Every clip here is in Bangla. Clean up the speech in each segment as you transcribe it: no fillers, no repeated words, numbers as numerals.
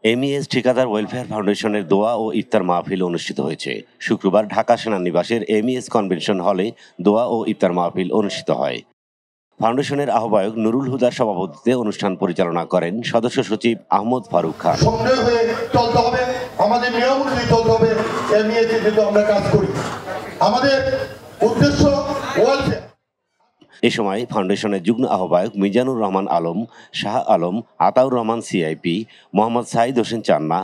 এমইএস ঠিকাদার ওয়েলফেয়ার ফাউন্ডেশনের দোয়া ও ইফতার মাহফিল অনুষ্ঠিত হয়েছে। শুক্রবার ঢাকা সেনানিবাসের এমইএস কনভেনশন হলে দোয়া ও ইফতার মাহফিল অনুষ্ঠিত হয়। ফাউন্ডেশনের আহ্বায়ক নুরুল হুদার সভাপতিত্বে অনুষ্ঠান পরিচালনা করেন সদস্য সচিব আহমদ ফারুক খান। আমাদের নিয়ম অনুযায়ী চলতে হবে। এমইএসে যেহেতু আমরা কাজ করি, আমাদের উদ্দেশ্য ওয়েলফেয়ার। এ সময় ফাউন্ডেশনের যুগ্ম আহ্বায়ক মিজানুর রহমান আলম, শাহ আলম, আতাউর রহমান সিআইপি, মোহাম্মদ সাইদ হোসেন চান্না,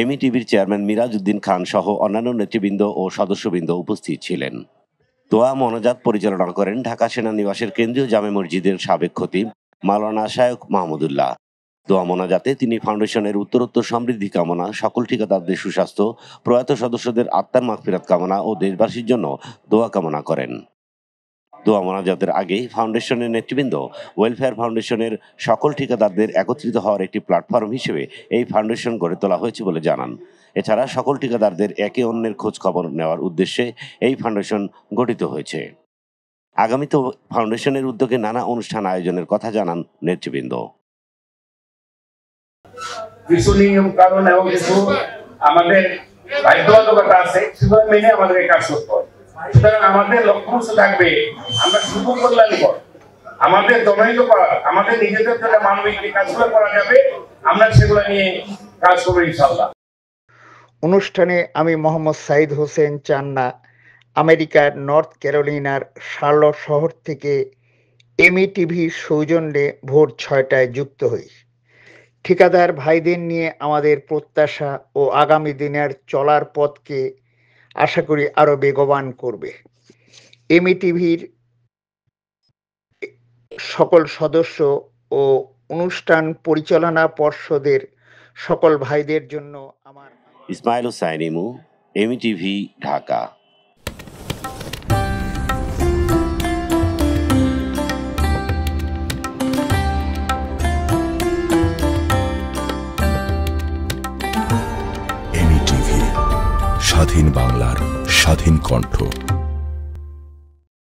এমইটিভির চেয়ারম্যান মিরাজ উদ্দিন খান সহ অন্যান্য নেতৃবৃন্দ ও সদস্যবৃন্দ উপস্থিত ছিলেন। দোয়া মোনাজাত পরিচালনা করেন ঢাকা সেনানিবাসের কেন্দ্রীয় জামে মসজিদের সাবেক খতিব মাওলানা শায়খ মাহমুদুল্লাহ। দোয়া মোনাজাতে তিনি ফাউন্ডেশনের উত্তরোত্তর সমৃদ্ধি কামনা, সকল ঠিকাদারদের সুস্বাস্থ্য, প্রয়াত সদস্যদের আত্মার মাগফিরাত কামনা ও দেশবাসীর জন্য দোয়া কামনা করেন। দোয়া মোনাজাতের আগে ফাউন্ডেশনের নেতৃবৃন্দ ওয়েলফেয়ার ফাউন্ডেশনের সকল ঠিকাদারদের একত্রিত হওয়ার একটি প্ল্যাটফর্ম হিসেবে এই ফাউন্ডেশন গড়ে তোলা হয়েছে বলে জানান। এছাড়া সকল ঠিকাদারদের একে অন্যের খোঁজ খবর নেওয়ার উদ্দেশ্যে এই ফাউন্ডেশন গঠিত হয়েছে। আগামীতে ফাউন্ডেশনের উদ্যোগে নানা অনুষ্ঠান আয়োজনের কথা জানান নেতৃবৃন্দ। কিছু নিয়ম কানুন এবং কিছু আমাদের বাধ্যবাধকতা আছে, সেগুলো মেনে আমাদের কাজ করতে হবে। সুতরাং আমাদের লক্ষ্য থাকবে আমরা শুধু কল্যাণ কর, আমাদের জনহিত করা, আমাদের নিজেদের জন্য মানবিক কাজগুলো করা যাবে, আমরা সেগুলো নিয়ে কাজ করবো ইনশাআল্লাহ। অনুষ্ঠানে আমি মোহাম্মদ সাইদ হোসেন চান্না আমেরিকার নর্থ ক্যারোলিনার শার্লট শহর থেকে এমইটিভির সৌজন্যে ভোর 6টায় যুক্ত হই। ঠিকাদার ভাইদের নিয়ে আমাদের প্রত্যাশা ও আগামী দিনের চলার পথকে আশা করি আরো বেগবান করবে। এমইটিভির সকল সদস্য ও অনুষ্ঠান পরিচালনা পর্ষদের সকল ভাইদের জন্য আমার। ইসমাইল হোসাইন ইমু, এমইটিভি, ঢাকা। এমইটিভি, স্বাধীন বাংলার স্বাধীন কণ্ঠ।